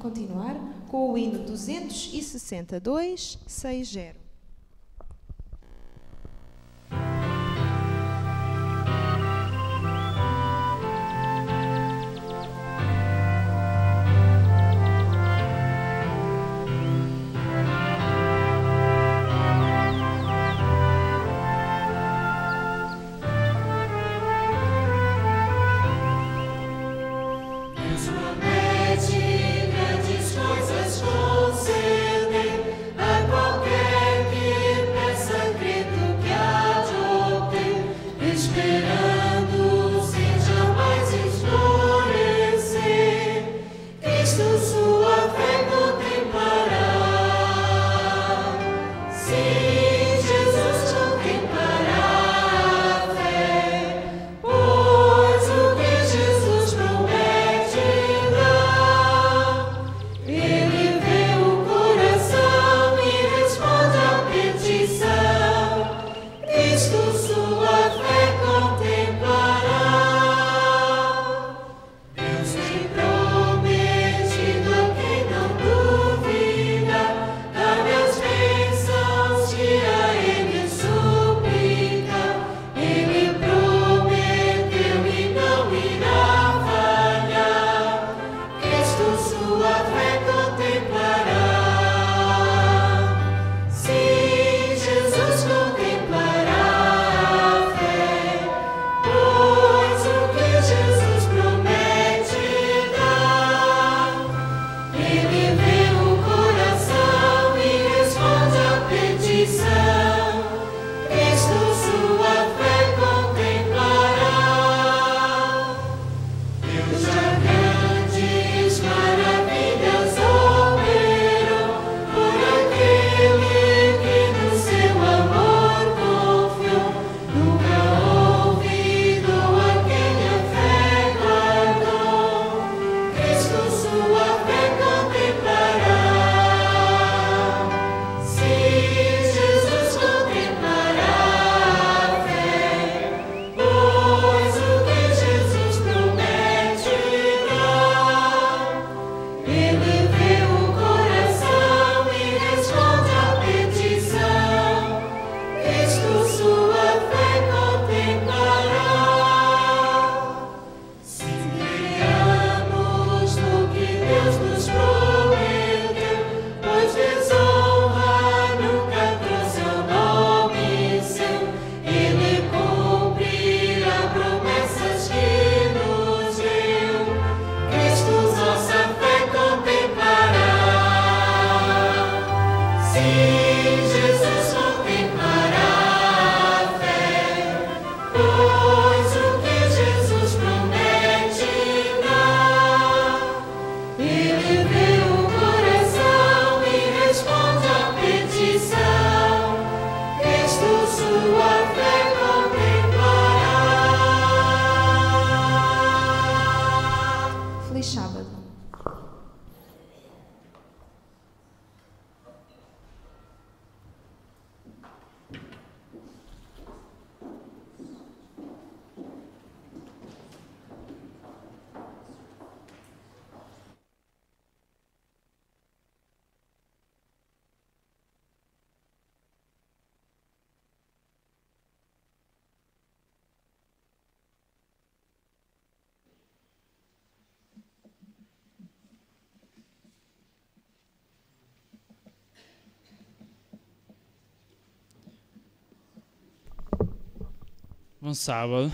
continuar com o hino 262-60. Bom sábado.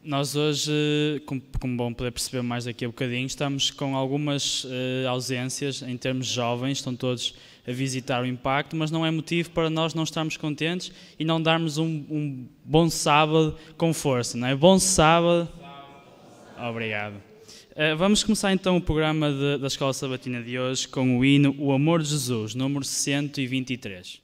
Nós hoje, como vão poder perceber mais daqui a bocadinho, estamos com algumas ausências em termos jovens, estão todos a visitar o Impacto, mas não é motivo para nós não estarmos contentes e não darmos um bom sábado com força, não é? Bom sábado. Obrigado. Vamos começar então o programa da Escola Sabatina de hoje com o hino O Amor de Jesus, número 123.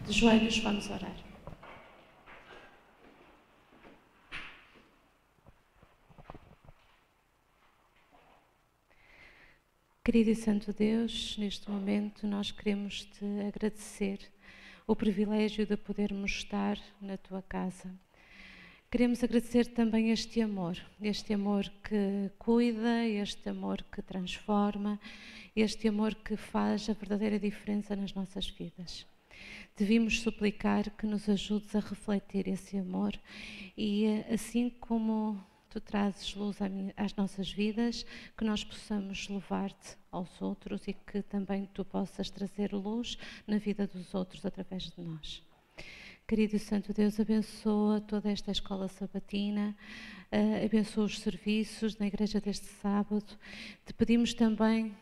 De joelhos, vamos orar. Querido e Santo Deus, neste momento nós queremos Te agradecer o privilégio de podermos estar na Tua casa. Queremos agradecer também este amor que cuida, este amor que transforma, este amor que faz a verdadeira diferença nas nossas vidas. Te vimos suplicar que nos ajudes a refletir esse amor e assim como Tu trazes luz às nossas vidas, que nós possamos levar-te aos outros e que também Tu possas trazer luz na vida dos outros através de nós. Querido e Santo Deus, abençoa toda esta escola sabatina, abençoa os serviços na igreja deste sábado. Te pedimos também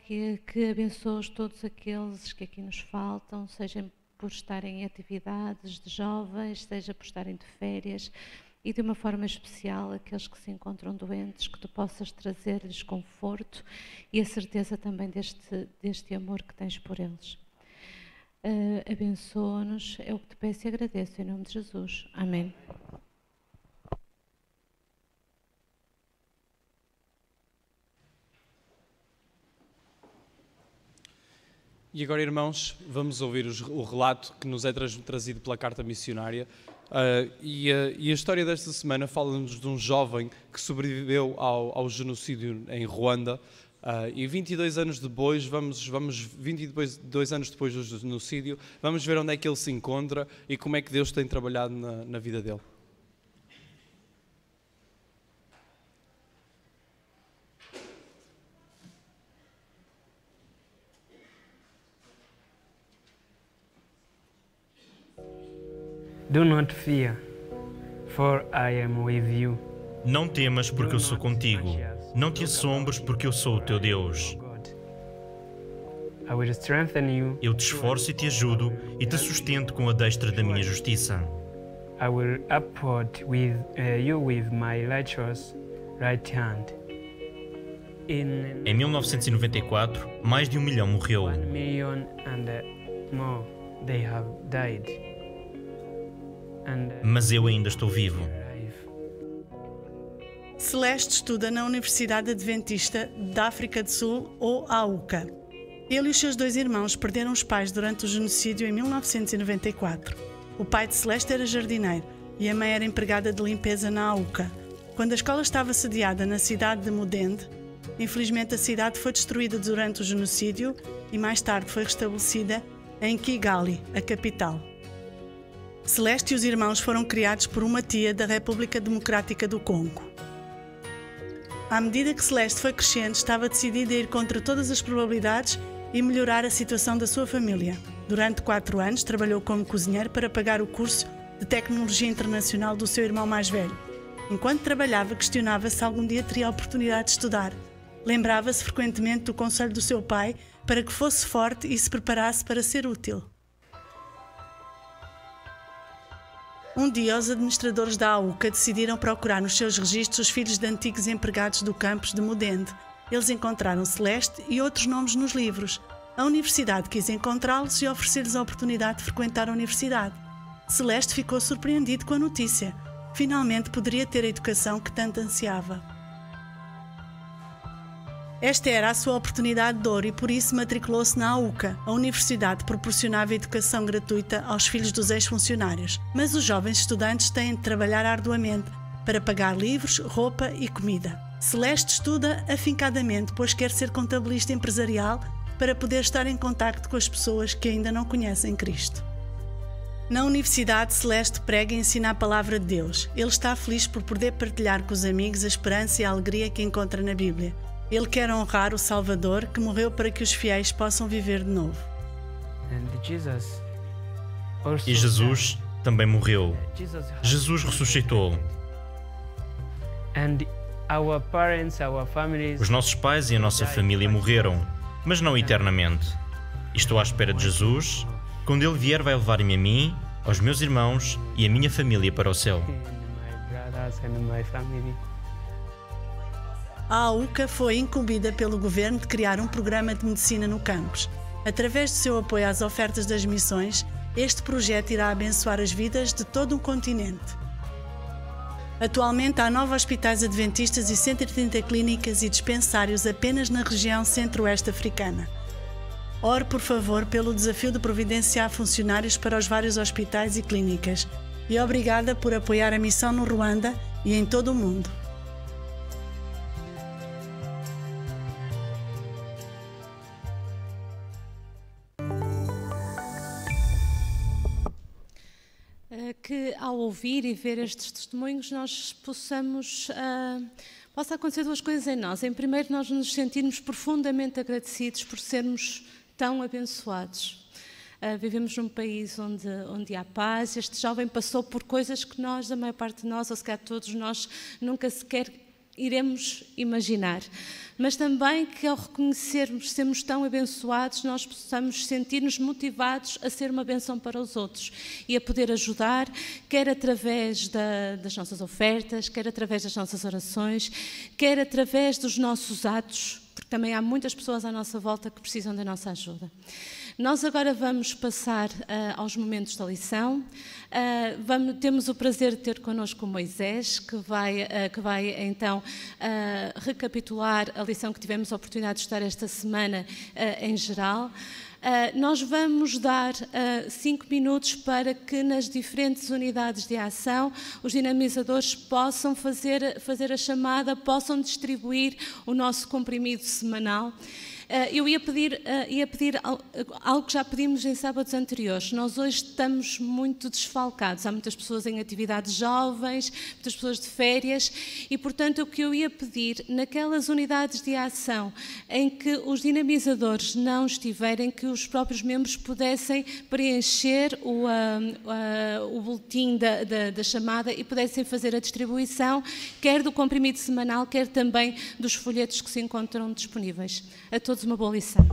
que abençoes todos aqueles que aqui nos faltam, seja por estarem em atividades de jovens, seja por estarem de férias, e de uma forma especial aqueles que se encontram doentes, que Tu possas trazer-lhes conforto e a certeza também deste amor que tens por eles. Abençoa-nos, é o que Te peço e agradeço, em nome de Jesus. Amém. E agora, irmãos, vamos ouvir o relato que nos é trazido pela Carta Missionária. E a história desta semana fala-nos de um jovem que sobreviveu ao genocídio em Ruanda. E 22 anos depois, 22 anos depois do genocídio, vamos ver onde é que ele se encontra e como é que Deus tem trabalhado na vida dele. Do not fear, for I am with you. Não temas, porque eu sou contigo. Não te assombres, porque eu sou o teu Deus. Eu te esforço e te ajudo e te sustento com a destra da minha justiça. I will uphold you with my righteous right hand. Em 1994, mais de 1 milhão morreu. 1 million and more they have died. Mas eu ainda estou vivo. Celeste estuda na Universidade Adventista da África do Sul, ou AUCA. Ele e os seus 2 irmãos perderam os pais durante o genocídio em 1994. O pai de Celeste era jardineiro e a mãe era empregada de limpeza na AUCA. Quando a escola estava sediada na cidade de Mudende, infelizmente a cidade foi destruída durante o genocídio e mais tarde foi restabelecida em Kigali, a capital. Celeste e os irmãos foram criados por uma tia da República Democrática do Congo. À medida que Celeste foi crescendo, estava decidida a ir contra todas as probabilidades e melhorar a situação da sua família. Durante 4 anos, trabalhou como cozinheiro para pagar o curso de Tecnologia Internacional do seu irmão mais velho. Enquanto trabalhava, questionava se algum dia teria a oportunidade de estudar. Lembrava-se frequentemente do conselho do seu pai para que fosse forte e se preparasse para ser útil. Um dia, os administradores da AUCA decidiram procurar nos seus registros os filhos de antigos empregados do campus de Mudende. Eles encontraram Celeste e outros nomes nos livros. A universidade quis encontrá-los e oferecer-lhes a oportunidade de frequentar a universidade. Celeste ficou surpreendido com a notícia. Finalmente poderia ter a educação que tanto ansiava. Esta era a sua oportunidade de ouro e por isso matriculou-se na AUCA. A universidade proporcionava educação gratuita aos filhos dos ex-funcionários. Mas os jovens estudantes têm de trabalhar arduamente para pagar livros, roupa e comida. Celeste estuda afincadamente, pois quer ser contabilista empresarial para poder estar em contacto com as pessoas que ainda não conhecem Cristo. Na universidade, Celeste prega e ensina a palavra de Deus. Ele está feliz por poder partilhar com os amigos a esperança e a alegria que encontra na Bíblia. Ele quer honrar o Salvador que morreu para que os fiéis possam viver de novo. E Jesus também morreu. Jesus ressuscitou. Os nossos pais e a nossa família morreram, mas não eternamente. Estou à espera de Jesus. Quando Ele vier, vai levar-me a mim, aos meus irmãos e a minha família para o céu. A AUCA foi incumbida pelo governo de criar um programa de medicina no campus. Através do seu apoio às ofertas das missões, Este projeto irá abençoar as vidas de todo um continente. Atualmente há 9 hospitais adventistas e 130 clínicas e dispensários apenas na região centro-oeste africana. Ore, por favor, pelo desafio de providenciar funcionários para os vários hospitais e clínicas. E obrigada por apoiar a missão no Ruanda e em todo o mundo. Que ao ouvir e ver estes testemunhos nós possa acontecer 2 coisas em nós. Em primeiro, nós nos sentirmos profundamente agradecidos por sermos tão abençoados. Vivemos num país onde há paz. Este jovem passou por coisas que nós, a maior parte de nós, ou se calhar todos nós, nunca sequer iremos imaginar. Mas também que ao reconhecermos sermos tão abençoados, nós possamos sentir-nos motivados a ser uma bênção para os outros e a poder ajudar, quer através das nossas ofertas, quer através das nossas orações, quer através dos nossos atos, porque também há muitas pessoas à nossa volta que precisam da nossa ajuda. Nós agora vamos passar aos momentos da lição. Temos o prazer de ter connosco o Moisés, que vai então recapitular a lição que tivemos a oportunidade de estudar esta semana em geral. Nós vamos dar 5 minutos para que nas diferentes unidades de ação os dinamizadores possam fazer a chamada, possam distribuir o nosso comprimido semanal. Eu ia pedir algo que já pedimos em sábados anteriores. Nós hoje estamos muito desfalcados. Há muitas pessoas em atividades jovens, muitas pessoas de férias e, portanto, o que eu ia pedir, naquelas unidades de ação em que os dinamizadores não estiverem, que os próprios membros pudessem preencher o boletim da chamada e pudessem fazer a distribuição, quer do comprimido semanal, quer também dos folhetos que se encontram disponíveis. A todos uma boa lição.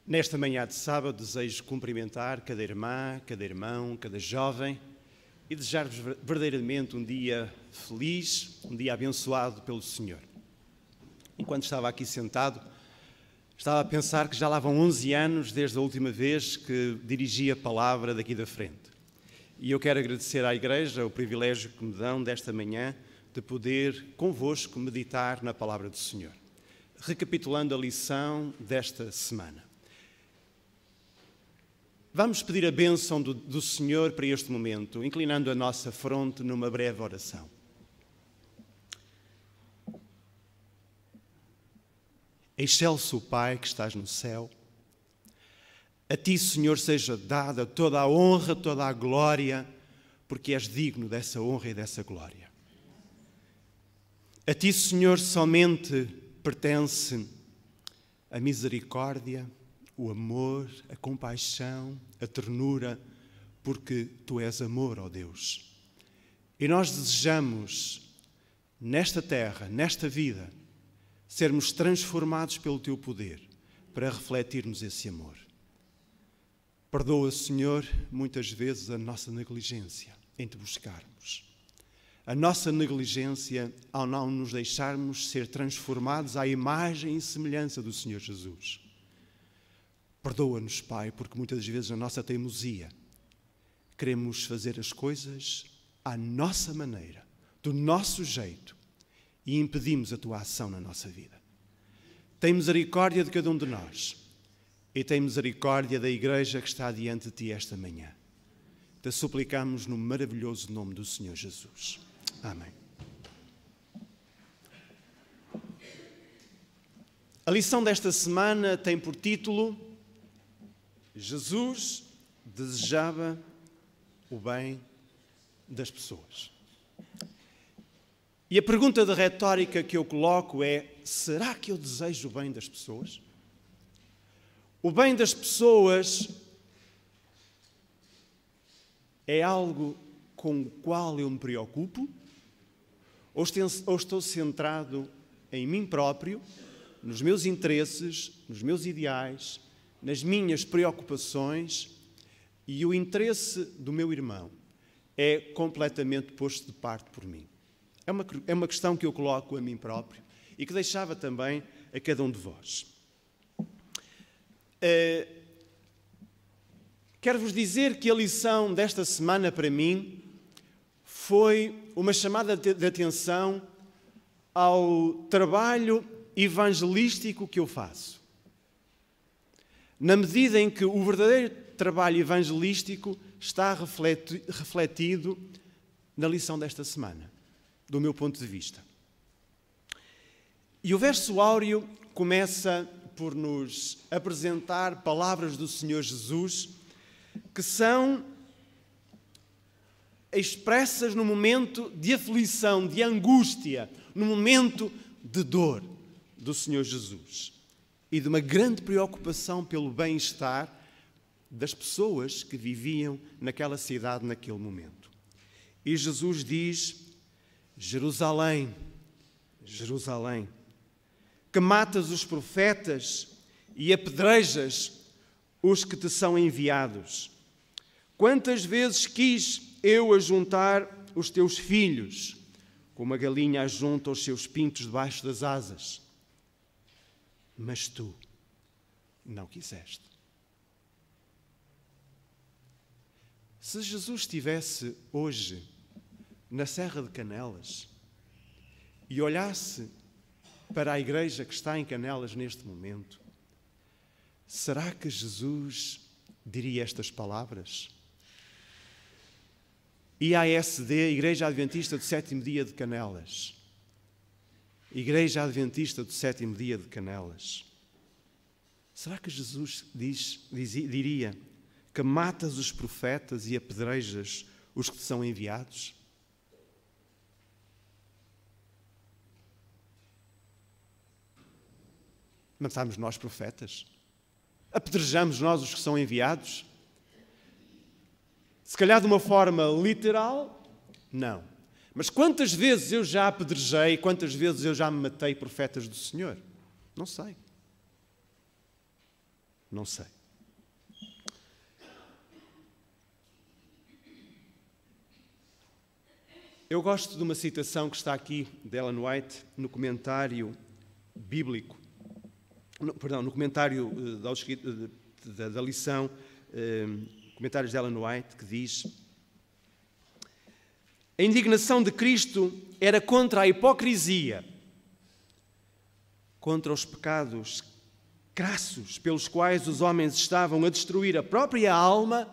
Nesta manhã de sábado, desejo cumprimentar cada irmã, cada irmão, cada jovem e desejar-vos verdadeiramente um dia feliz, um dia abençoado pelo Senhor. Enquanto estava aqui sentado, estava a pensar que já lá vão 11 anos desde a última vez que dirigi a palavra daqui da frente. E eu quero agradecer à Igreja o privilégio que me dão desta manhã de poder convosco meditar na palavra do Senhor. Recapitulando a lição desta semana. Vamos pedir a bênção do Senhor para este momento, inclinando a nossa fronte numa breve oração. Excelso Pai que estás no céu, a Ti, Senhor, seja dada toda a honra, toda a glória, porque és digno dessa honra e dessa glória. A Ti, Senhor, somente pertence a misericórdia, o amor, a compaixão, a ternura, porque Tu és amor, ó Deus. E nós desejamos, nesta terra, nesta vida, sermos transformados pelo Teu poder para refletirmos esse amor. Perdoa, Senhor, muitas vezes a nossa negligência em Te buscarmos. A nossa negligência ao não nos deixarmos ser transformados à imagem e semelhança do Senhor Jesus. Perdoa-nos, Pai, porque muitas vezes a nossa teimosia queremos fazer as coisas à nossa maneira, do nosso jeito, e impedimos a Tua ação na nossa vida. Tem misericórdia de cada um de nós e tem misericórdia da Igreja que está diante de Ti esta manhã. Te suplicamos no maravilhoso nome do Senhor Jesus. Amém. A lição desta semana tem por título: Jesus desejava o bem das pessoas. E a pergunta de retórica que eu coloco é: será que eu desejo o bem das pessoas? O bem das pessoas é algo com o qual eu me preocupo? Ou estou centrado em mim próprio, nos meus interesses, nos meus ideais, nas minhas preocupações, e o interesse do meu irmão é completamente posto de parte por mim? É uma questão que eu coloco a mim próprio e que deixava também a cada um de vós. Quero-vos dizer que a lição desta semana para mim foi uma chamada de atenção ao trabalho evangelístico que eu faço. Na medida em que o verdadeiro trabalho evangelístico está refletido na lição desta semana, do meu ponto de vista. E o verso áureo começa por nos apresentar palavras do Senhor Jesus que são expressas no momento de aflição, de angústia, no momento de dor do Senhor Jesus e de uma grande preocupação pelo bem-estar das pessoas que viviam naquela cidade naquele momento. E Jesus diz: Jerusalém, Jerusalém, que matas os profetas e apedrejas os que te são enviados. Quantas vezes quis eu ajuntar os teus filhos, como a galinha ajunta os seus pintos debaixo das asas, mas tu não quiseste. Se Jesus estivesse hoje na Serra de Canelas e olhasse para a igreja que está em Canelas neste momento, será que Jesus diria estas palavras? IASD, Igreja Adventista do Sétimo Dia de Canelas. Igreja Adventista do Sétimo Dia de Canelas. Será que Jesus diria que matas os profetas e apedrejas os que te são enviados? Matamos nós profetas? Apedrejamos nós os que são enviados? Se calhar de uma forma literal, não. Mas quantas vezes eu já apedrejei, quantas vezes eu já me matei profetas do Senhor? Não sei. Não sei. Eu gosto de uma citação que está aqui de Ellen White no comentário bíblico, no comentário da lição, comentários de Ellen White, que diz: a indignação de Cristo era contra a hipocrisia, contra os pecados crassos pelos quais os homens estavam a destruir a própria alma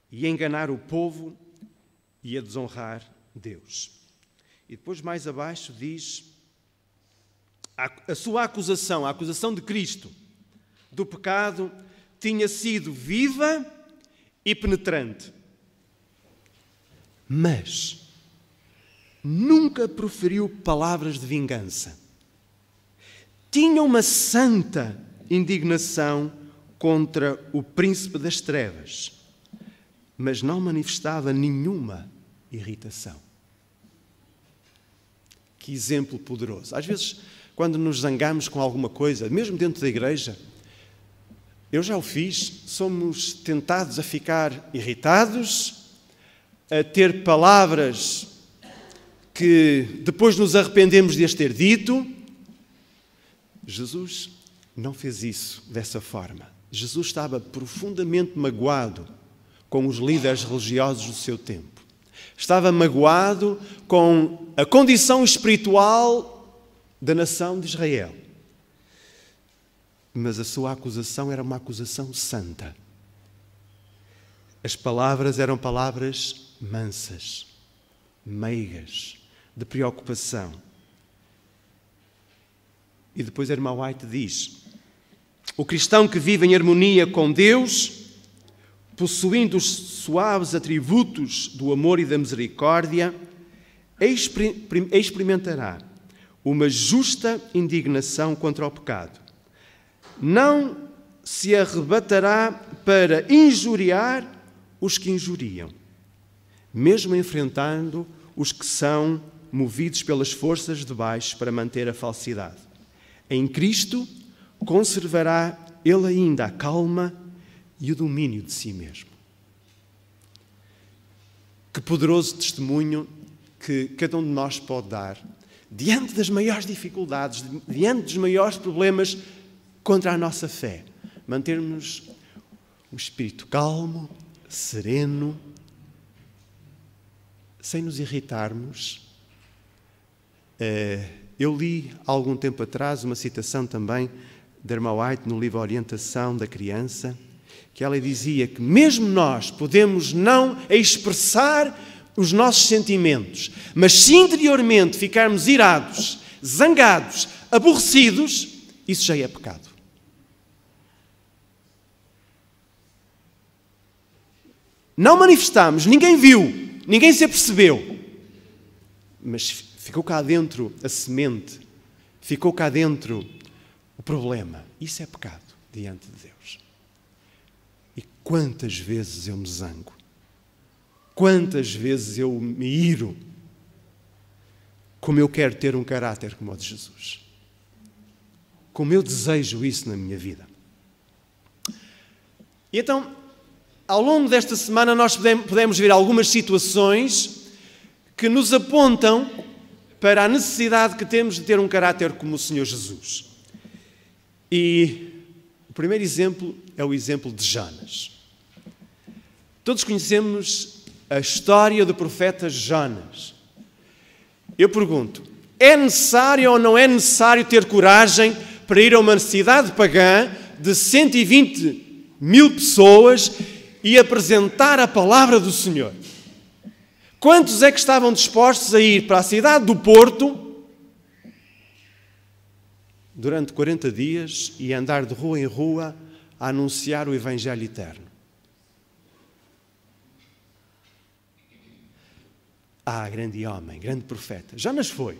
e a enganar o povo e a desonrar Deus. E depois, mais abaixo, diz a sua acusação, a acusação de Cristo do pecado, tinha sido viva e penetrante, mas nunca proferiu palavras de vingança. Tinha uma santa indignação contra o príncipe das trevas, mas não manifestava nenhuma irritação. Que exemplo poderoso. Às vezes, quando nos zangamos com alguma coisa, mesmo dentro da igreja, eu já o fiz, somos tentados a ficar irritados, a ter palavras que depois nos arrependemos de as ter dito. Jesus não fez isso dessa forma. Jesus estava profundamente magoado com os líderes religiosos do seu tempo. Estava magoado com a condição espiritual da nação de Israel. Mas a sua acusação era uma acusação santa. As palavras eram palavras mansas, meigas, de preocupação. E depois a irmã White diz: o cristão que vive em harmonia com Deus, possuindo os suaves atributos do amor e da misericórdia, experimentará uma justa indignação contra o pecado. Não se arrebatará para injuriar os que injuriam, mesmo enfrentando os que são movidos pelas forças de baixo para manter a falsidade. Em Cristo conservará ele ainda a calma e o domínio de si mesmo. Que poderoso testemunho que cada um de nós pode dar diante das maiores dificuldades, diante dos maiores problemas contra a nossa fé. Mantermos um espírito calmo, sereno, sem nos irritarmos. Eu li há algum tempo atrás uma citação também da irmã White no livro Orientação da Criança, que ela dizia que mesmo nós podemos não expressar os nossos sentimentos, mas se interiormente ficarmos irados, zangados, aborrecidos, isso já é pecado. Não manifestamos, ninguém viu, ninguém se apercebeu, mas ficou cá dentro a semente, ficou cá dentro o problema. Isso é pecado diante de Deus. E quantas vezes eu me zango, quantas vezes eu me iro, como eu quero ter um caráter como o de Jesus, como eu desejo isso na minha vida. E então, ao longo desta semana, nós podemos ver algumas situações que nos apontam para a necessidade que temos de ter um caráter como o Senhor Jesus. E o primeiro exemplo é o exemplo de Jonas. Todos conhecemos a história do profeta Jonas. Eu pergunto, é necessário ou não é necessário ter coragem para ir a uma cidade pagã de 120.000 pessoas e apresentar a palavra do Senhor? Quantos é que estavam dispostos a ir para a cidade do Porto durante 40 dias e andar de rua em rua a anunciar o Evangelho eterno? Ah, grande homem, grande profeta. Jonas foi.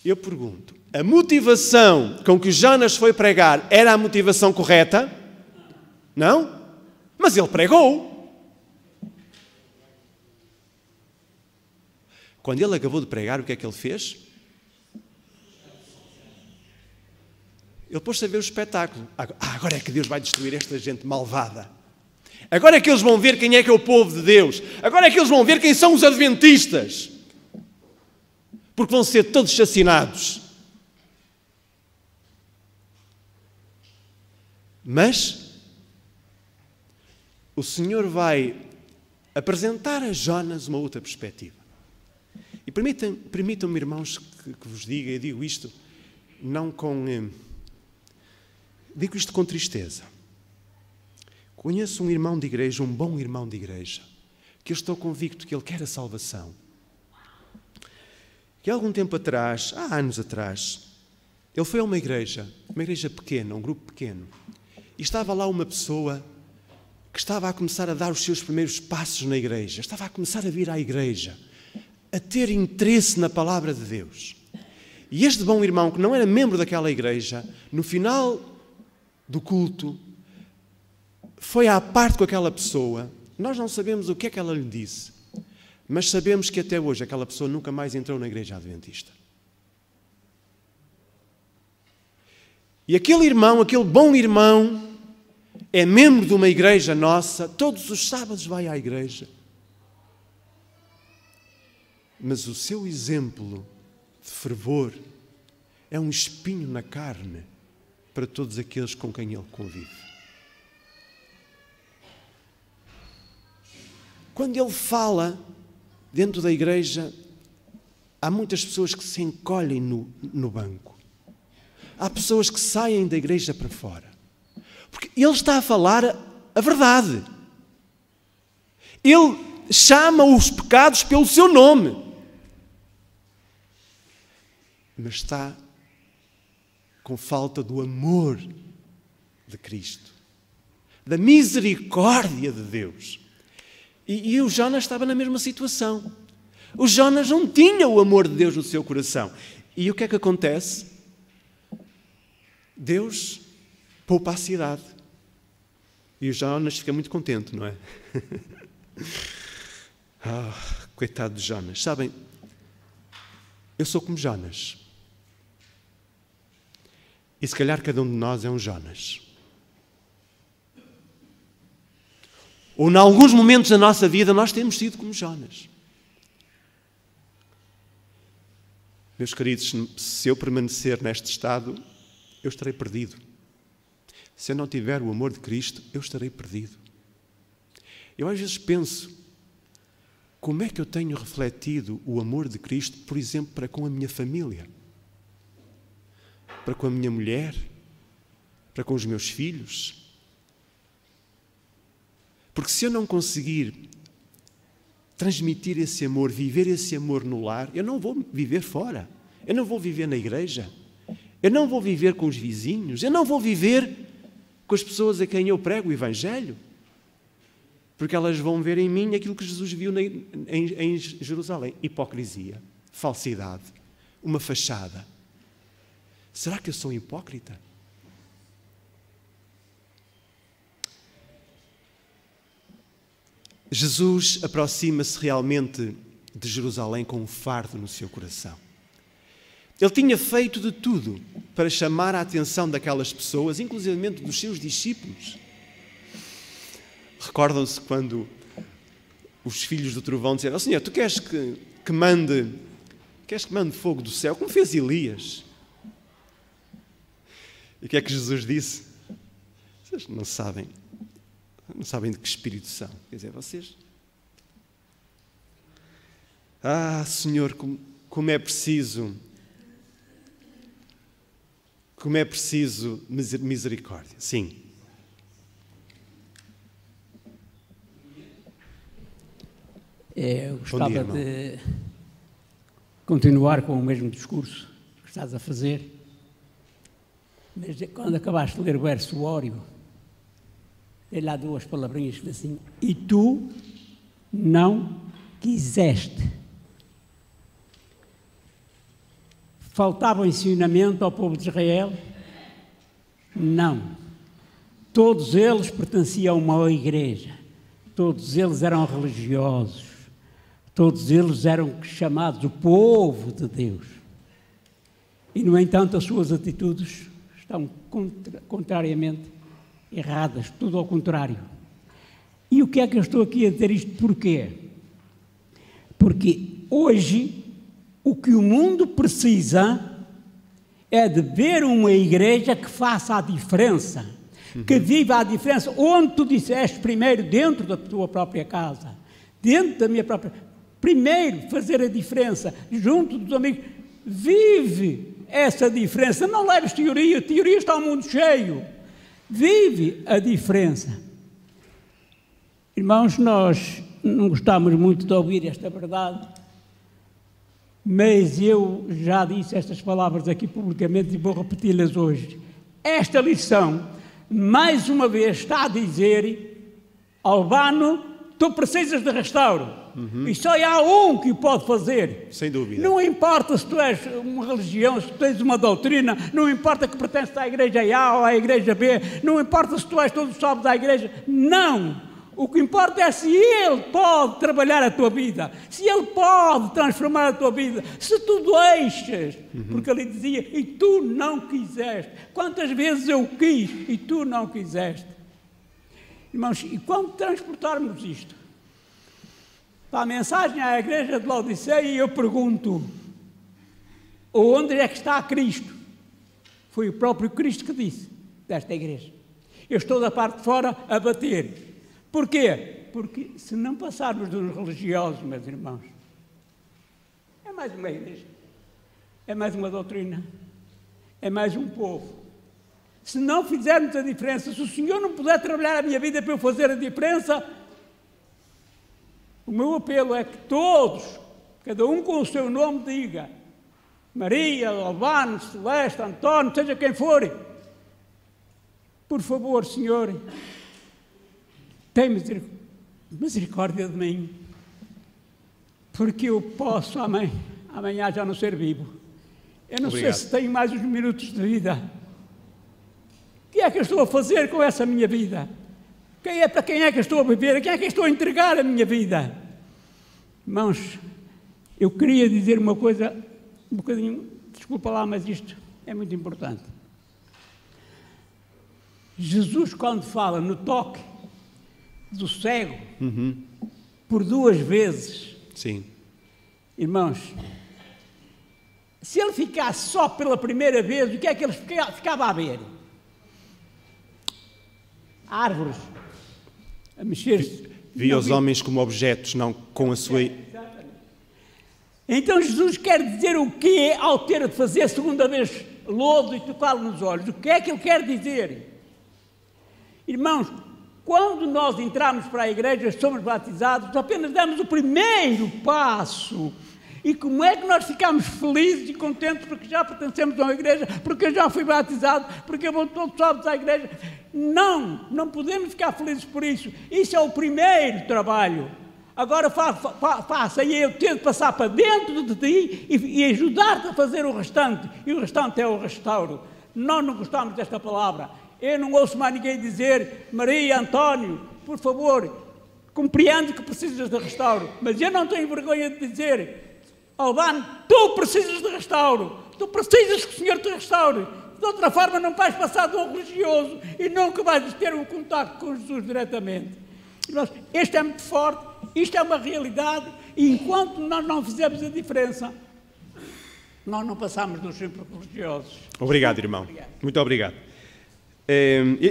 Eu pergunto, a motivação com que Jonas foi pregar era a motivação correta? Não? Mas ele pregou. Quando ele acabou de pregar, o que é que ele fez? Ele pôs-se a ver o espetáculo. Agora é que Deus vai destruir esta gente malvada. Agora é que eles vão ver quem é que é o povo de Deus. Agora é que eles vão ver quem são os adventistas. Porque vão ser todos assassinados. Mas o Senhor vai apresentar a Jonas uma outra perspectiva. E permitam-me, irmãos, que vos diga, eu digo isto não com... digo isto com tristeza. Conheço um irmão de igreja, um bom irmão de igreja, que eu estou convicto que ele quer a salvação. E há algum tempo atrás, há anos atrás, ele foi a uma igreja pequena, um grupo pequeno, e estava lá uma pessoa que estava a começar a dar os seus primeiros passos na igreja, estava a começar a vir à igreja, a ter interesse na palavra de Deus. E este bom irmão, que não era membro daquela igreja, no final do culto, foi à parte com aquela pessoa. Nós não sabemos o que é que ela lhe disse, mas sabemos que até hoje aquela pessoa nunca mais entrou na igreja adventista. E aquele irmão, aquele bom irmão, é membro de uma igreja nossa, todos os sábados vai à igreja. Mas o seu exemplo de fervor é um espinho na carne para todos aqueles com quem ele convive. Quando ele fala dentro da igreja, há muitas pessoas que se encolhem no banco. Há pessoas que saem da igreja para fora. Porque ele está a falar a verdade. Ele chama os pecados pelo seu nome. Mas está com falta do amor de Cristo, da misericórdia de Deus. E o Jonas estava na mesma situação. O Jonas não tinha o amor de Deus no seu coração. E o que é que acontece? Deus poupa a cidade. E o Jonas fica muito contente, não é? Coitado de Jonas. Sabem, eu sou como Jonas. E se calhar cada um de nós é um Jonas. Ou em alguns momentos da nossa vida nós temos sido como Jonas. Meus queridos, se eu permanecer neste estado, eu estarei perdido. Se eu não tiver o amor de Cristo, eu estarei perdido. Eu às vezes penso, como é que eu tenho refletido o amor de Cristo, por exemplo, para com a minha família? Para com a minha mulher? Para com os meus filhos? Porque se eu não conseguir transmitir esse amor, viver esse amor no lar, eu não vou viver fora. Eu não vou viver na igreja. Eu não vou viver com os vizinhos. Eu não vou viver com as pessoas a quem eu prego o Evangelho. Porque elas vão ver em mim aquilo que Jesus viu em Jerusalém. Hipocrisia, falsidade, uma fachada. Será que eu sou hipócrita? Jesus aproxima-se realmente de Jerusalém com um fardo no seu coração. Ele tinha feito de tudo para chamar a atenção daquelas pessoas, inclusive dos seus discípulos. Recordam-se quando os filhos do trovão disseram: Senhor, tu queres que mande fogo do céu, como fez Elias? E o que é que Jesus disse? Vocês não sabem de que espírito são. Quer dizer, vocês... Senhor, como é preciso misericórdia. Sim. Eu gostava de continuar com o mesmo discurso que estás a fazer, mas quando acabaste de ler o verso óreo, tem lá duas palavrinhas que dizem assim: e tu não quiseste. Faltava ensinamento ao povo de Israel? Não. Todos eles pertenciam a uma igreja. Todos eles eram religiosos. Todos eles eram chamados o povo de Deus. E, no entanto, as suas atitudes estão contrariamente erradas, tudo ao contrário. E o que é que eu estou aqui a dizer isto? Porquê? Porque hoje o que o mundo precisa é de ver uma igreja que faça a diferença, que viva a diferença, onde tu disseste primeiro, dentro da tua própria casa, dentro da minha própria... Primeiro, fazer a diferença, junto dos amigos. Vive essa diferença, não leves teoria está o mundo cheio. Vive a diferença. Irmãos, nós não gostamos muito de ouvir esta verdade, mas eu já disse estas palavras aqui publicamente e vou repeti-las hoje. Esta lição, mais uma vez, está a dizer: Albano, tu precisas de restauro. E só há um que o pode fazer. Sem dúvida. Não importa se tu és uma religião, se tu tens uma doutrina, não importa que pertences à igreja A ou à igreja B, não importa se tu és todo salvo da igreja. Não! O que importa é se Ele pode trabalhar a tua vida, se Ele pode transformar a tua vida, se tu deixas. Porque Ele dizia: e tu não quiseste. Quantas vezes eu quis e tu não quiseste? Irmãos, e quando transportarmos isto para a mensagem à igreja de Laodiceia, eu pergunto: onde é que está Cristo? Foi o próprio Cristo que disse desta igreja: eu estou da parte de fora a bater. Porquê? Porque se não passarmos dos religiosos, meus irmãos, é mais uma igreja, é mais uma doutrina, é mais um povo. Se não fizermos a diferença, se o Senhor não puder trabalhar a minha vida para eu fazer a diferença, o meu apelo é que todos, cada um com o seu nome, diga: Maria, Albano, Celeste, António, seja quem for, por favor, Senhor, tem misericórdia de mim, porque eu posso amanhã já não ser vivo. Eu não sei se tenho mais uns minutos de vida. O que é que eu estou a fazer com essa minha vida? Para quem é que eu estou a viver? A quem é que eu estou a entregar a minha vida? Irmãos, eu queria dizer uma coisa, um bocadinho, desculpa lá, mas isto é muito importante. Jesus, quando fala no toque do cego, por 2 vezes. Sim. Irmãos, se ele ficasse só pela primeira vez, o que é que ele ficava a ver? Árvores a mexer-se. Via os homens como objetos, não com a sua... Então Jesus quer dizer o quê ao ter de fazer a segunda vez lodo e tocá-lo nos olhos? O que é que ele quer dizer? Irmãos, quando nós entramos para a igreja, somos batizados, apenas damos o primeiro passo. E como é que nós ficamos felizes e contentes porque já pertencemos a uma igreja, porque eu já fui batizado, porque eu vou todos sábados à igreja? Não podemos ficar felizes por isso. Isso é o primeiro trabalho. Agora faça e eu tenho de passar para dentro de ti e ajudar-te a fazer o restante. E o restante é o restauro. Nós não gostamos desta palavra. Eu não ouço mais ninguém dizer: Maria, António, por favor, compreendo que precisas de restauro. Mas eu não tenho vergonha de dizer: Albano, tu precisas de restauro. Tu precisas que o Senhor te restaure. De outra forma não vais passar de um religioso e nunca vais ter um contacto com Jesus diretamente. Este é muito forte, isto é uma realidade, e enquanto nós não fizermos a diferença, nós não passamos dos simples religiosos. Obrigado, irmão. Muito obrigado.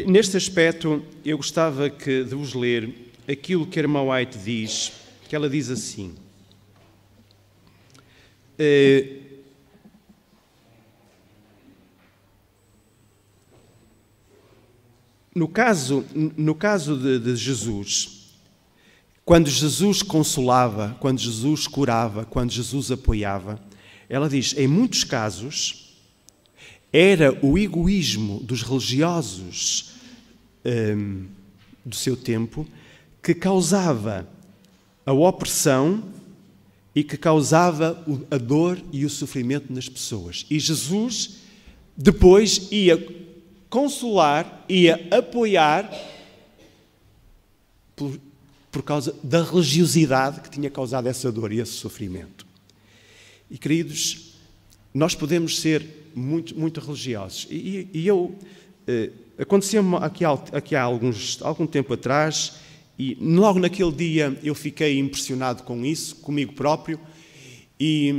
Neste aspecto, eu gostava de vos ler aquilo que a irmã White diz, que ela diz assim: no caso de Jesus, quando Jesus consolava, quando Jesus curava, quando Jesus apoiava, ela diz, em muitos casos, era o egoísmo dos religiosos do seu tempo que causava a opressão e que causava a dor e o sofrimento nas pessoas. E Jesus depois ia consolar, ia apoiar por causa da religiosidade que tinha causado essa dor e esse sofrimento. E, queridos, nós podemos ser muito religiosos. E eu... aconteceu-me aqui há algum tempo atrás, e logo naquele dia eu fiquei impressionado com isso, comigo próprio, e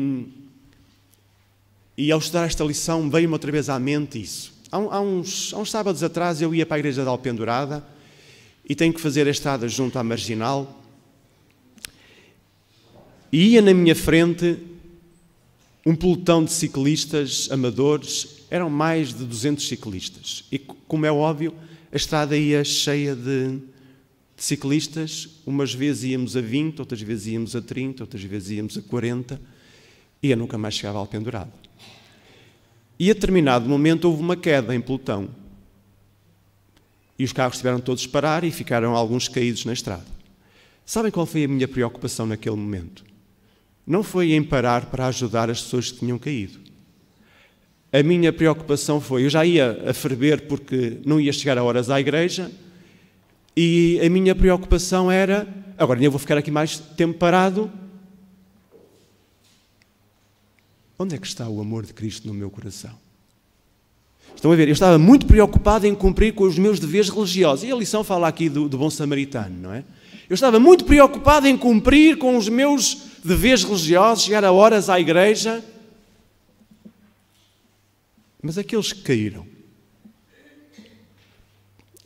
ao estudar esta lição veio-me outra vez à mente isso. Há uns sábados atrás eu ia para a igreja de Alpendurada e tenho que fazer a estrada junto à Marginal, e ia na minha frente um pelotão de ciclistas amadores. Eram mais de 200 ciclistas. E, como é óbvio, a estrada ia cheia de ciclistas. Umas vezes íamos a 20, outras vezes íamos a 30, outras vezes íamos a 40. E eu nunca mais chegava ao Pendurado. E a determinado momento houve uma queda em pelotão. E os carros tiveram todos parar e ficaram alguns caídos na estrada. Sabem qual foi a minha preocupação naquele momento? Não foi em parar para ajudar as pessoas que tinham caído. A minha preocupação foi, eu já ia a ferver porque não ia chegar a horas à igreja, e a minha preocupação era, agora eu vou ficar aqui mais tempo parado. Onde é que está o amor de Cristo no meu coração? Estão a ver, eu estava muito preocupado em cumprir com os meus deveres religiosos. E a lição fala aqui do bom samaritano, não é? Eu estava muito preocupado em cumprir com os meus deveres religiosos, chegar a horas à igreja. Mas aqueles que caíram,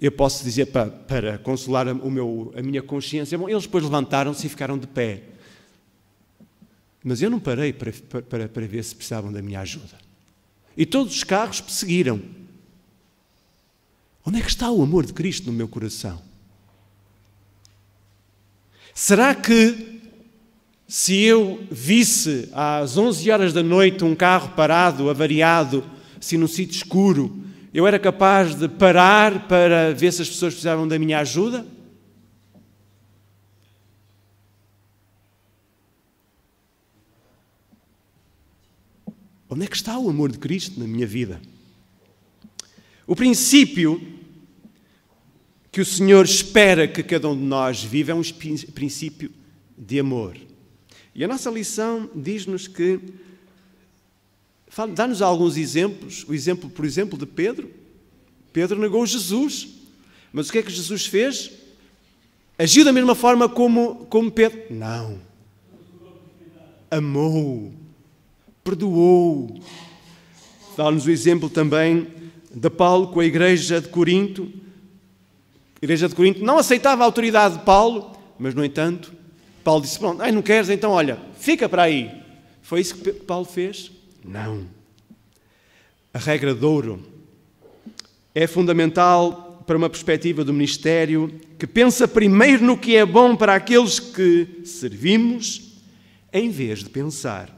eu posso dizer para consolar a minha consciência, bom, eles depois levantaram-se e ficaram de pé. Mas eu não parei para ver se precisavam da minha ajuda. E todos os carros seguiram. Onde é que está o amor de Cristo no meu coração? Será que se eu visse às 11 horas da noite um carro parado, avariado, assim num sítio escuro, eu era capaz de parar para ver se as pessoas precisavam da minha ajuda? Onde é que está o amor de Cristo na minha vida? O princípio que o Senhor espera que cada um de nós viva é um princípio de amor. E a nossa lição diz-nos que, dá-nos alguns exemplos. O exemplo, por exemplo, de Pedro. Pedro negou Jesus. Mas o que é que Jesus fez? Agiu da mesma forma como Pedro? Não. Amou. Perdoou. Dá-nos o exemplo também de Paulo com a igreja de Corinto. A igreja de Corinto não aceitava a autoridade de Paulo, mas, no entanto, Paulo disse, pronto, não queres? Então, olha, fica para aí. Foi isso que Paulo fez? Não. A regra de ouro é fundamental para uma perspectiva do ministério que pensa primeiro no que é bom para aqueles que servimos, em vez de pensar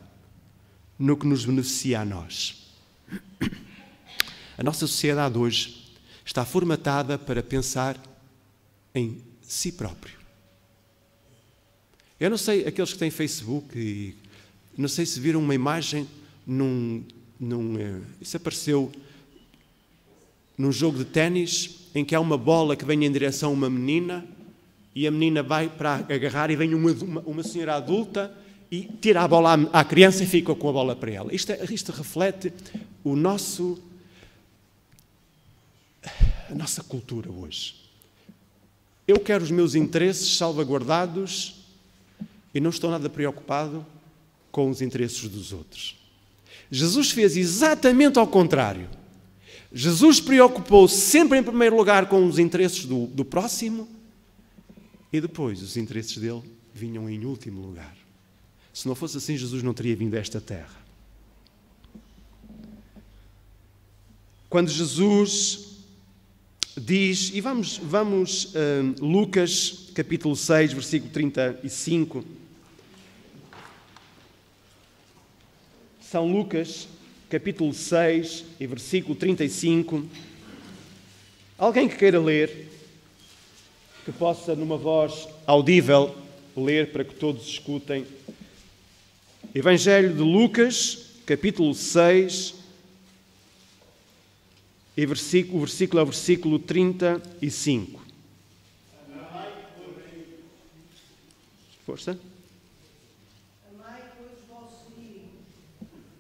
no que nos beneficia a nós. A nossa sociedade hoje está formatada para pensar em si próprio. Eu não sei, aqueles que têm Facebook, e não sei se viram uma imagem isso apareceu num jogo de ténis em que há uma bola que vem em direção a uma menina e a menina vai para agarrar e vem uma senhora adulta e tira a bola à criança e fica com a bola para ela. Isto reflete a nossa cultura hoje. Eu quero os meus interesses salvaguardados e não estou nada preocupado com os interesses dos outros. Jesus fez exatamente ao contrário. Jesus preocupou-se sempre em primeiro lugar com os interesses do próximo e depois os interesses dele vinham em último lugar. Se não fosse assim, Jesus não teria vindo a esta terra. Quando Jesus diz, e vamos Lucas capítulo 6, versículo 35. São Lucas capítulo 6 e versículo 35. Alguém que queira ler, que possa numa voz audível ler para que todos escutem. Evangelho de Lucas, capítulo 6, e o versículo é o versículo 35. Força. Amai, pois, o vosso inimigo,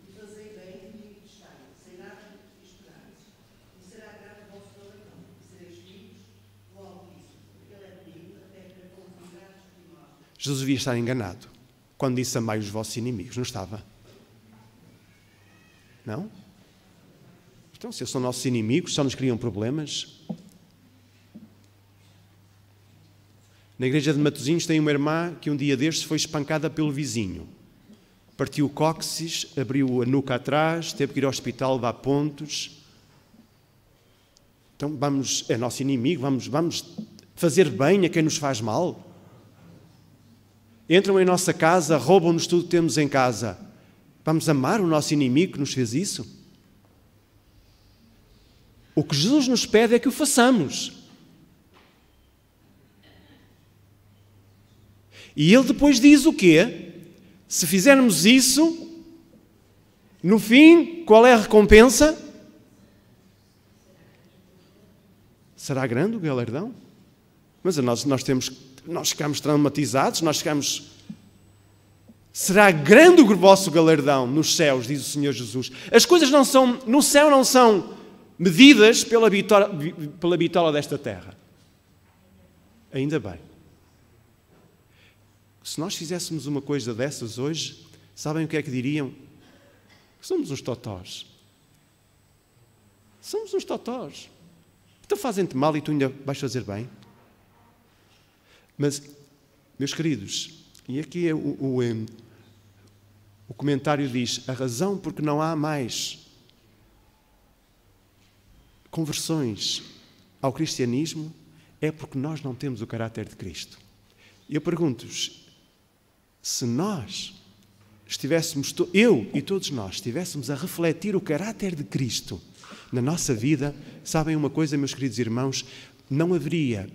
e fazei bem e estai, sem Jesus devia estar enganado quando disse amai os vossos inimigos, não estava? Não? Então, se eles são nossos inimigos, só nos criam problemas. Na igreja de Matosinhos tem uma irmã que um dia destes foi espancada pelo vizinho. Partiu o cóccix, abriu a nuca atrás, teve que ir ao hospital dar pontos. Então é nosso inimigo, vamos fazer bem a quem nos faz mal. Entram em nossa casa, roubam-nos tudo que temos em casa. Vamos amar o nosso inimigo que nos fez isso? O que Jesus nos pede é que o façamos. E ele depois diz o quê? Se fizermos isso, no fim, qual é a recompensa? Será grande o galardão? Mas nós ficamos traumatizados, Será grande o vosso galardão nos céus, diz o Senhor Jesus. As coisas no céu não são medidas pela bitola desta terra. Ainda bem. Se nós fizéssemos uma coisa dessas hoje, sabem o que é que diriam? Somos uns totós. Somos uns totós. Então fazem-te mal e tu ainda vais fazer bem. Mas, meus queridos, e aqui é o comentário diz, a razão porque não há mais conversões ao cristianismo é porque nós não temos o caráter de Cristo. E eu pergunto-vos, se nós estivéssemos, eu e todos nós, estivéssemos a refletir o caráter de Cristo na nossa vida, sabem uma coisa, meus queridos irmãos, não haveria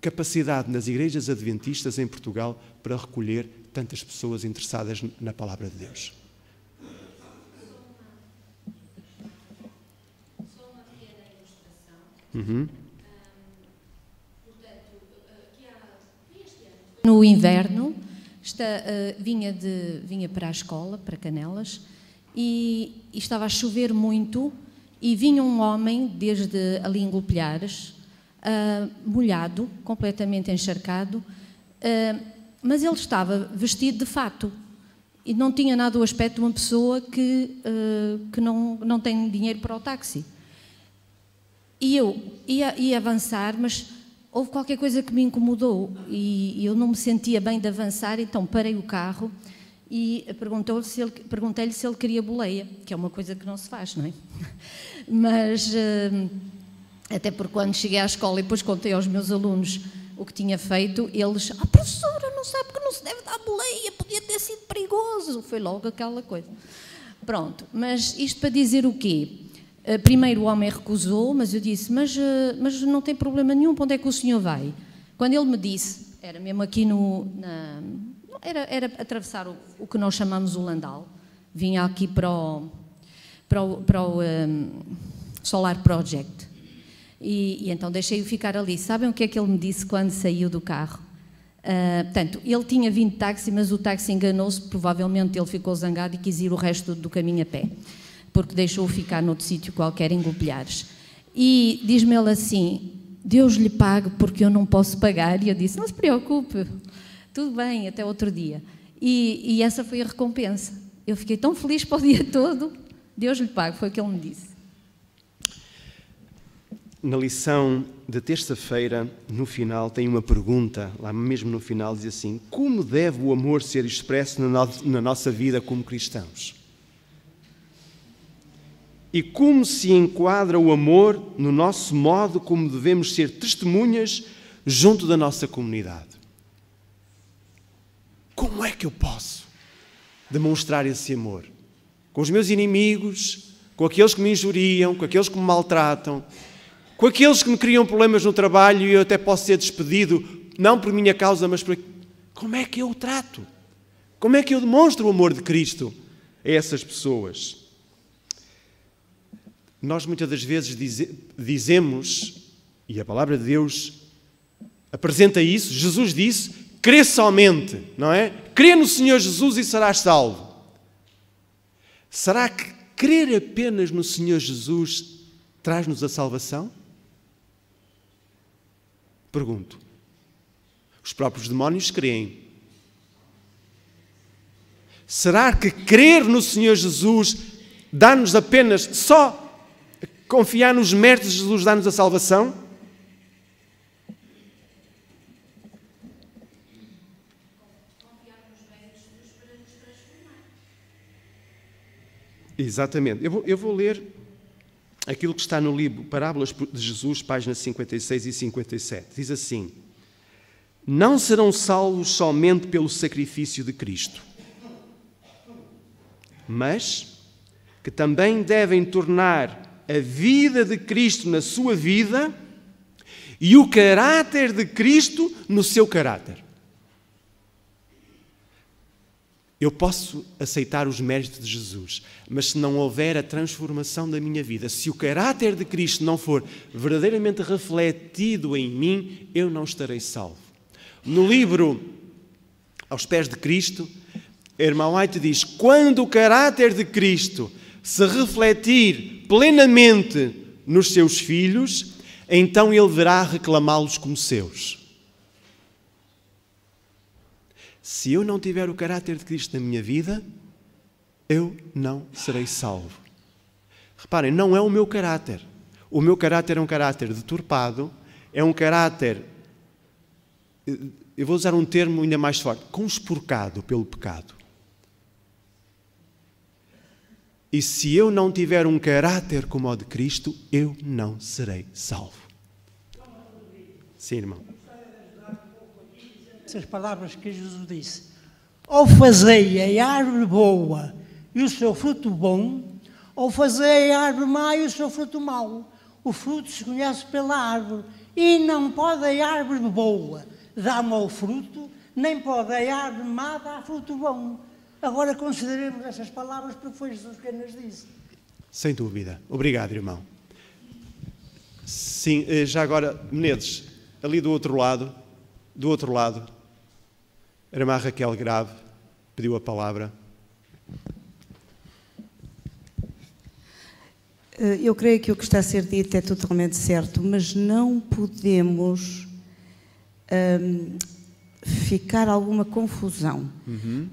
capacidade nas igrejas adventistas em Portugal para recolher tantas pessoas interessadas na palavra de Deus. Só uma pequena ilustração. Portanto, aqui há este ano. No inverno, vinha para a escola, para Canelas, e estava a chover muito, e vinha um homem, desde ali em Golpilhares, molhado, completamente encharcado, mas ele estava vestido de fato e não tinha nada o aspecto de uma pessoa que não tem dinheiro para o táxi. E eu ia avançar, mas houve qualquer coisa que me incomodou e eu não me sentia bem de avançar, então parei o carro e perguntei-lhe se ele queria boleia, que é uma coisa que não se faz, não é? Mas... até porque quando cheguei à escola e depois contei aos meus alunos o que tinha feito, eles, professora, não sabe que não se deve dar boleia, podia ter sido perigoso. Foi logo aquela coisa. Pronto, mas isto para dizer o quê? Primeiro o homem recusou, mas eu disse, mas não tem problema nenhum, para onde é que o senhor vai? Quando ele me disse, era mesmo aqui era atravessar o que nós chamamos o Landau, vinha aqui para o Solar Project. E então deixei-o ficar ali. Sabem o que é que ele me disse quando saiu do carro? Portanto, ele tinha vindo de táxi, mas o táxi enganou-se, provavelmente ele ficou zangado e quis ir o resto do caminho a pé, porque deixou-o ficar noutro sítio qualquer em Golpilhares. E diz-me ele assim, Deus lhe pague porque eu não posso pagar. E eu disse, não se preocupe, tudo bem, até outro dia. E essa foi a recompensa. Eu fiquei tão feliz para o dia todo, Deus lhe pague, foi o que ele me disse. Na lição da terça-feira, no final, tem uma pergunta, lá mesmo no final, diz assim, como deve o amor ser expresso na nossa vida como cristãos? E como se enquadra o amor no nosso modo como devemos ser testemunhas junto da nossa comunidade? Como é que eu posso demonstrar esse amor? Com os meus inimigos, com aqueles que me injuriam, com aqueles que me maltratam, com aqueles que me criam problemas no trabalho e eu até posso ser despedido, não por minha causa, mas por... Como é que eu o trato? Como é que eu demonstro o amor de Cristo a essas pessoas? Nós muitas das vezes dizemos, e a palavra de Deus apresenta isso, Jesus disse, crê somente, não é? Crê no Senhor Jesus e serás salvo. Será que crer apenas no Senhor Jesus traz-nos a salvação? Pergunto. Os próprios demónios creem. Será que crer no Senhor Jesus dá-nos apenas só confiar nos méritos de Jesus, dá-nos a salvação? Exatamente. Eu vou ler aquilo que está no livro Parábolas de Jesus, páginas 56 e 57. Diz assim: não serão salvos somente pelo sacrifício de Cristo, mas que também devem tornar a vida de Cristo na sua vida e o caráter de Cristo no seu caráter. Eu posso aceitar os méritos de Jesus, mas se não houver a transformação da minha vida, se o caráter de Cristo não for verdadeiramente refletido em mim, eu não estarei salvo. No livro Aos Pés de Cristo, a irmã White diz: quando o caráter de Cristo se refletir plenamente nos seus filhos, então ele verá reclamá-los como seus. Se eu não tiver o caráter de Cristo na minha vida, eu não serei salvo. Reparem, não é o meu caráter. O meu caráter é um caráter deturpado, é um caráter, eu vou usar um termo ainda mais forte, conspurcado pelo pecado. E se eu não tiver um caráter como o de Cristo, eu não serei salvo. Sim, irmão. Essas palavras que Jesus disse: ou fazei a árvore boa e o seu fruto bom, ou fazei a árvore má e o seu fruto mau. O fruto se conhece pela árvore, e não pode a árvore boa dar mau fruto, nem pode a árvore má dar fruto bom. Agora consideremos essas palavras, porque foi Jesus quem nas disse. Sem dúvida. Obrigado, irmão. Sim, já agora, Menezes, ali do outro lado, a irmã Raquel Grave pediu a palavra. Eu creio que o que está a ser dito é totalmente certo, mas não podemos ficar alguma confusão,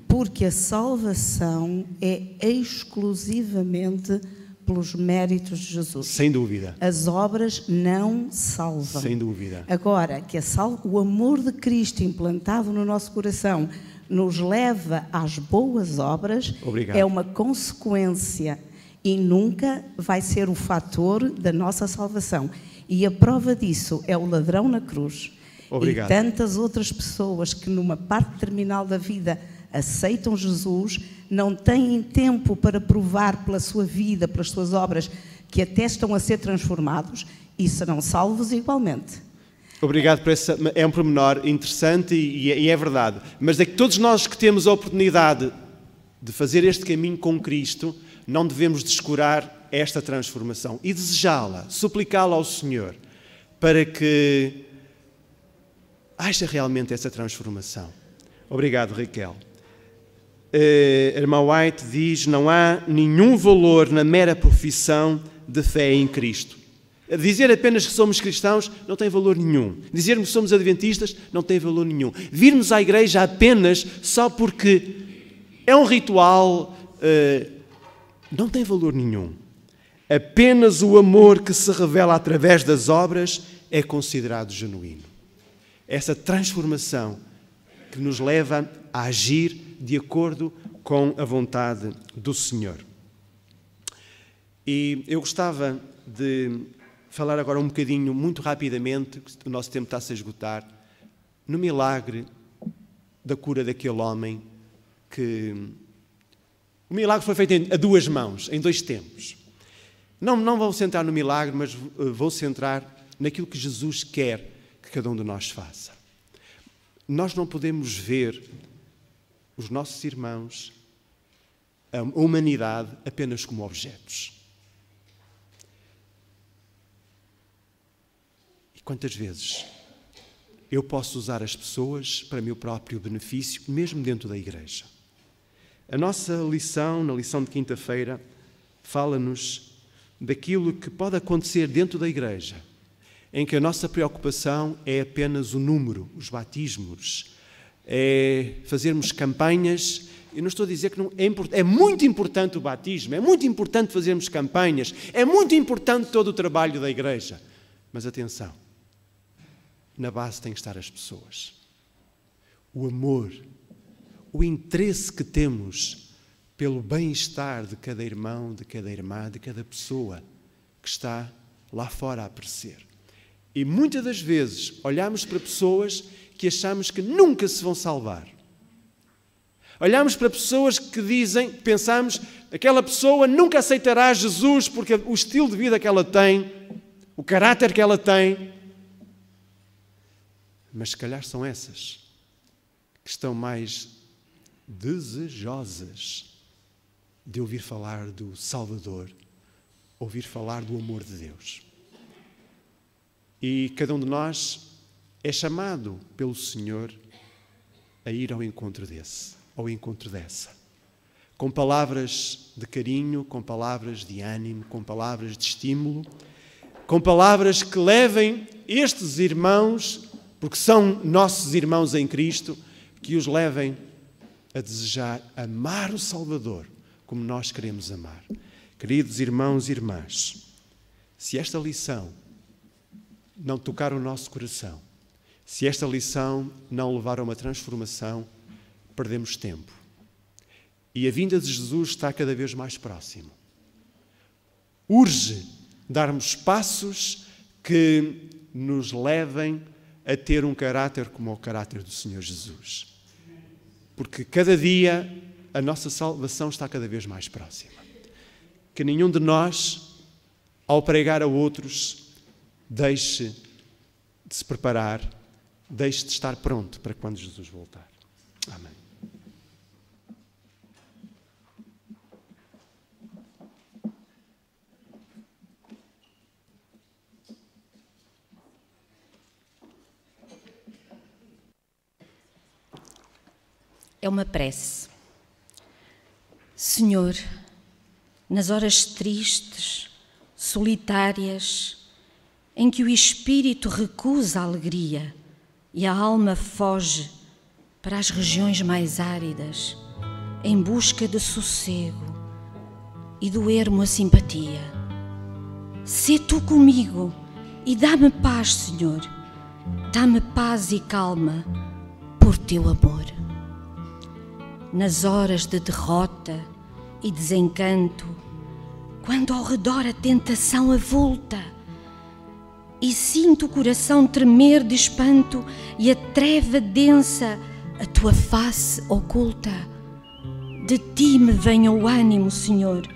porque a salvação é exclusivamente pelos méritos de Jesus. Sem dúvida. As obras não salvam. Sem dúvida. Agora, que o amor de Cristo implantado no nosso coração nos leva às boas obras, obrigado, é uma consequência e nunca vai ser o fator da nossa salvação. E a prova disso é o ladrão na cruz. Obrigado. E tantas outras pessoas que numa parte terminal da vida aceitam Jesus, não têm tempo para provar pela sua vida, pelas suas obras, que até estão a ser transformados e serão salvos igualmente. Obrigado por essa... É um pormenor interessante e é verdade. Mas é que todos nós que temos a oportunidade de fazer este caminho com Cristo, não devemos descurar esta transformação e desejá-la, suplicá-la ao Senhor, para que haja realmente essa transformação. Obrigado, Raquel. A irmã White diz: não há nenhum valor na mera profissão de fé em Cristo. Dizer apenas que somos cristãos não tem valor nenhum. Dizermos que somos adventistas não tem valor nenhum. Virmos à igreja apenas só porque é um ritual não tem valor nenhum. Apenas o amor que se revela através das obras é considerado genuíno. Essa transformação que nos leva a agir de acordo com a vontade do Senhor. E eu gostava de falar agora um bocadinho, muito rapidamente, o nosso tempo está-se a esgotar, no milagre da cura daquele homem que... O milagre foi feito a duas mãos, em dois tempos. Não vou centrar no milagre, mas vou centrar naquilo que Jesus quer que cada um de nós faça. Nós não podemos ver os nossos irmãos, a humanidade, apenas como objetos. E quantas vezes eu posso usar as pessoas para meu próprio benefício, mesmo dentro da igreja? A nossa lição, na lição de quinta-feira, fala-nos daquilo que pode acontecer dentro da igreja, em que a nossa preocupação é apenas o número, os batismos, é fazermos campanhas Eu não estou a dizer que não é importante. É muito importante o batismo, é muito importante fazermos campanhas, é muito importante todo o trabalho da igreja. Mas atenção, na base tem que estar as pessoas. O amor, o interesse que temos pelo bem-estar de cada irmão, de cada irmã, de cada pessoa que está lá fora a aparecer. E muitas das vezes olhamos para pessoas que achamos que nunca se vão salvar. Olhamos para pessoas que pensamos, aquela pessoa nunca aceitará Jesus porque o estilo de vida que ela tem, o caráter que ela tem. Mas se calhar são essas que estão mais desejosas de ouvir falar do Salvador, ouvir falar do amor de Deus. E cada um de nós é chamado pelo Senhor a ir ao encontro dessa. Com palavras de carinho, com palavras de ânimo, com palavras de estímulo, com palavras que levem estes irmãos, porque são nossos irmãos em Cristo, que os levem a desejar amar o Salvador como nós queremos amar. Queridos irmãos e irmãs, se esta lição não tocar o nosso coração, se esta lição não levar a uma transformação, perdemos tempo. E a vinda de Jesus está cada vez mais próximo. Urge darmos passos que nos levem a ter um caráter como o caráter do Senhor Jesus. Porque cada dia a nossa salvação está cada vez mais próxima. Que nenhum de nós, ao pregar a outros, deixe de se preparar, deixe de estar pronto para quando Jesus voltar. Amém. É uma prece. Senhor, nas horas tristes, solitárias, em que o espírito recusa a alegria e a alma foge para as regiões mais áridas, em busca de sossego e do ermo a simpatia. Sê tu comigo e dá-me paz, Senhor, dá-me paz e calma por teu amor. Nas horas de derrota e desencanto, quando ao redor a tentação avulta e sinto o coração tremer de espanto e a treva densa a tua face oculta, de ti me venha o ânimo, Senhor,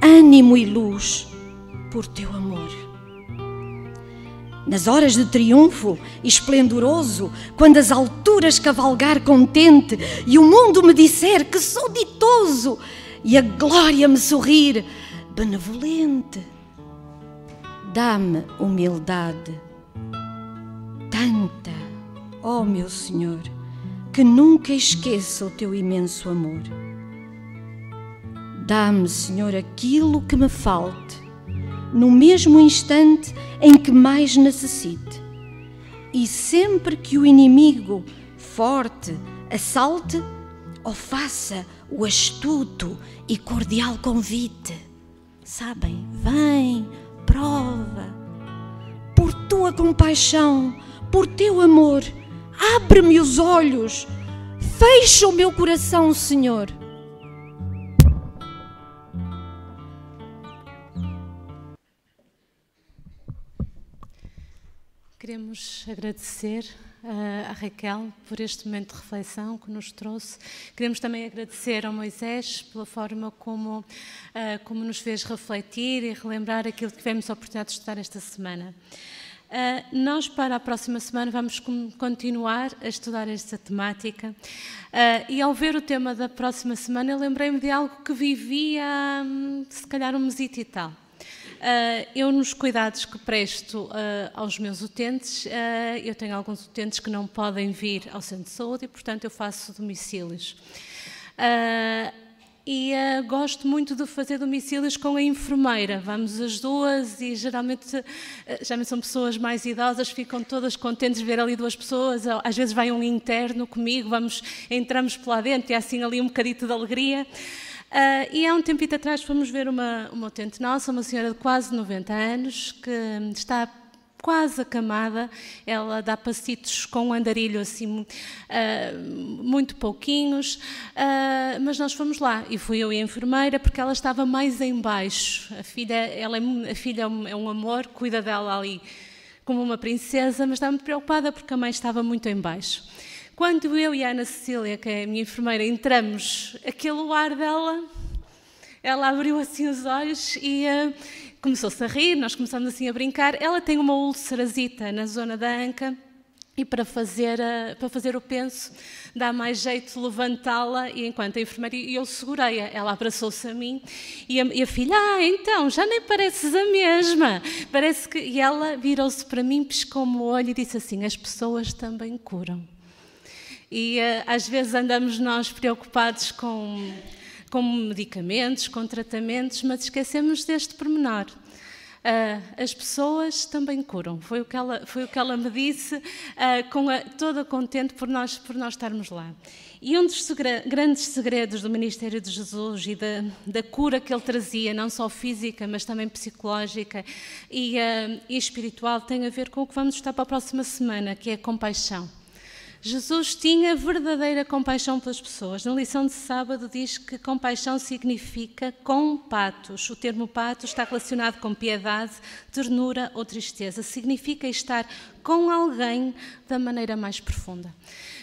ânimo e luz por teu amor. Nas horas de triunfo esplendoroso, quando as alturas cavalgar contente e o mundo me disser que sou ditoso e a glória me sorrir benevolente, dá-me humildade tanta, ó meu Senhor, que nunca esqueça o teu imenso amor. Dá-me, Senhor, aquilo que me falte no mesmo instante em que mais necessite. E sempre que o inimigo forte assalte, ou faça o astuto e cordial convite. Sabem, vem, prova. Por tua compaixão, por teu amor, abre-me os olhos, fecha o meu coração, Senhor. Queremos agradecer a Raquel por este momento de reflexão que nos trouxe. Queremos também agradecer ao Moisés pela forma como nos fez refletir e relembrar aquilo que tivemos a oportunidade de estudar esta semana. Nós, para a próxima semana, vamos continuar a estudar esta temática e ao ver o tema da próxima semana eu lembrei-me de algo que vivi há, se calhar, um mesito e tal. Eu, nos cuidados que presto aos meus utentes, eu tenho alguns utentes que não podem vir ao centro de saúde e, portanto, eu faço domicílios. E gosto muito de fazer domicílios com a enfermeira. Vamos as duas e geralmente são pessoas mais idosas, ficam todas contentes de ver ali duas pessoas. Às vezes vai um interno comigo, entramos por lá dentro e há assim ali um bocadito de alegria. E há um tempito atrás fomos ver uma utente nossa, uma senhora de quase 90 anos, que está quase acamada. Ela dá passitos com um andarilho assim, muito pouquinhos, mas nós fomos lá e fui eu e a enfermeira porque ela estava mais em baixo. A filha é um amor, cuida dela ali como uma princesa, mas estava muito preocupada porque a mãe estava muito em baixo. Quando eu e a Ana Cecília, que é a minha enfermeira, entramos, aquele ar dela, ela abriu assim os olhos e começou-se a rir, nós começamos assim a brincar. Ela tem uma ulcerazita na zona da anca e para fazer o penso dá mais jeito de levantá-la, e enquanto a enfermeira, e eu segurei-a, ela abraçou-se a mim e a filha, então, já nem pareces a mesma. Parece que... E ela virou-se para mim, piscou-me o olho e disse assim, as pessoas também curam. E às vezes andamos nós preocupados com medicamentos, com tratamentos, mas esquecemos deste pormenor. As pessoas também curam. Foi o que ela me disse, toda contente por nós estarmos lá. E um dos grandes segredos do ministério de Jesus e da cura que ele trazia, não só física, mas também psicológica e espiritual, tem a ver com o que vamos estar para a próxima semana, que é a compaixão. Jesus tinha verdadeira compaixão pelas pessoas. Na lição de sábado diz que compaixão significa com patos. O termo patos está relacionado com piedade, ternura ou tristeza. Significa estar com alguém da maneira mais profunda.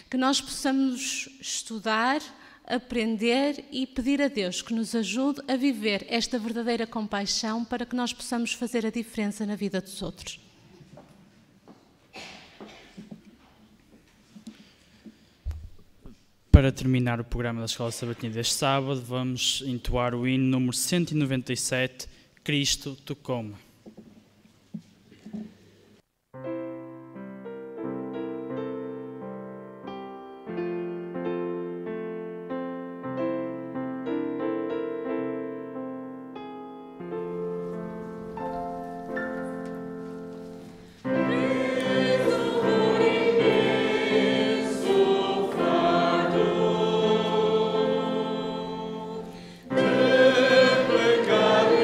Que nós possamos estudar, aprender e pedir a Deus que nos ajude a viver esta verdadeira compaixão para que nós possamos fazer a diferença na vida dos outros. Para terminar o programa da Escola Sabatina deste sábado, vamos entoar o hino número 197, Cristo tocou-me. Pecado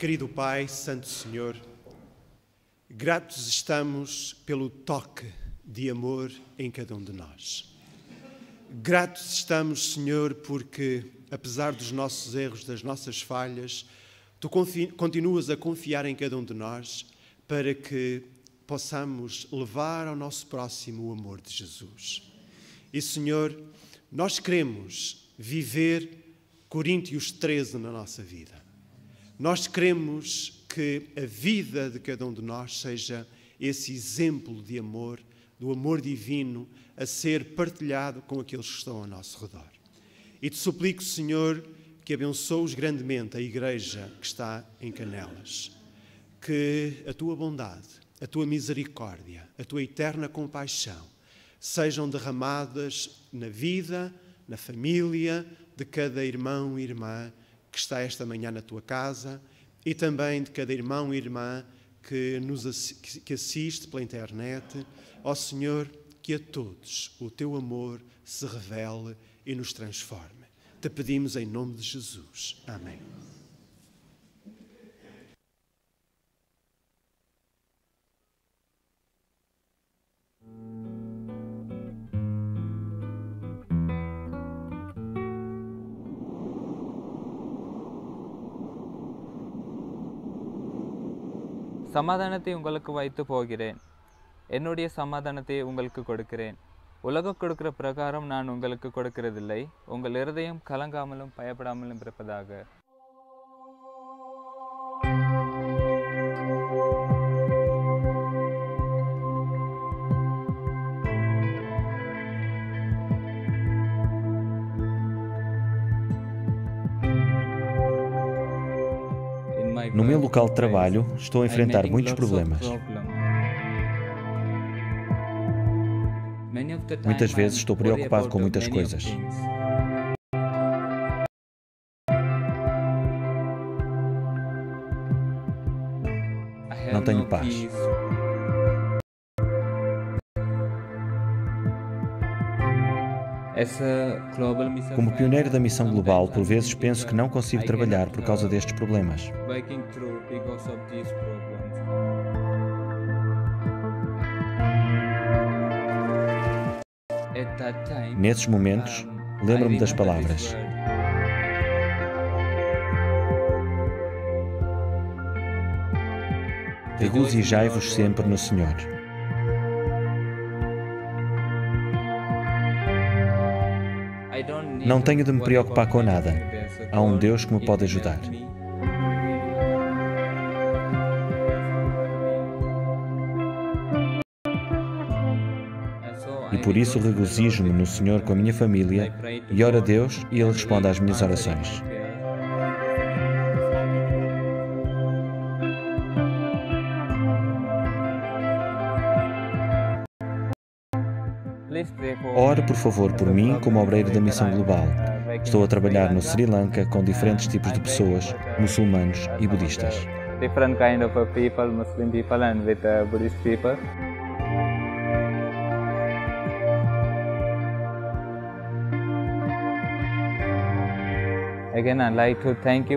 querido Pai, Santo Senhor, gratos estamos pelo toque de amor em cada um de nós. Gratos estamos, Senhor, porque, apesar dos nossos erros, das nossas falhas, Tu continuas a confiar em cada um de nós para que possamos levar ao nosso próximo o amor de Jesus. E, Senhor, nós queremos viver Coríntios 13 na nossa vida. Nós queremos que a vida de cada um de nós seja esse exemplo de amor, do amor divino a ser partilhado com aqueles que estão ao nosso redor. E te suplico, Senhor, que abençoes grandemente a igreja que está em Canelas, que a tua bondade, a tua misericórdia, a tua eterna compaixão sejam derramadas na vida, na família de cada irmão e irmã que está esta manhã na tua casa e também de cada irmão e irmã que assiste pela internet. Ó Senhor, que a todos o teu amor se revele e nos transforme. Te pedimos em nome de Jesus. Amém. சமாதானத்தை உங்களுக்கு வைத்து போகிறேன். என்னுடைய சமாதானத்தை உங்களுக்கு கொடுக்கிறேன். உலகம் கொடுக்கிற பிரகாரம் நான் உங்களுக்கு கொடுக்கிறதில்லை. உங்கள் இருதயம் கலங்காமலும் பயப்படாமலும் இருப்பதாக. No meu local de trabalho, estou a enfrentar muitos problemas. Muitas vezes estou preocupado com muitas coisas. Não tenho paz. Como pioneiro da missão global, por vezes penso que não consigo trabalhar por causa destes problemas. Nesses momentos, lembro-me das palavras: regozijai-vos sempre no Senhor. Não tenho de me preocupar com nada. Há um Deus que me pode ajudar. E por isso regozijo-me no Senhor com a minha família e oro a Deus e Ele responde às minhas orações. Ore, por favor, por mim como obreiro da Missão Global. Estou a trabalhar no Sri Lanka com diferentes tipos de pessoas, muçulmanos e budistas. Different kind of people, Muslim people and with Buddhist people.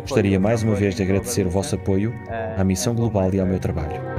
Gostaria mais uma vez de agradecer o vosso apoio à Missão Global e ao meu trabalho.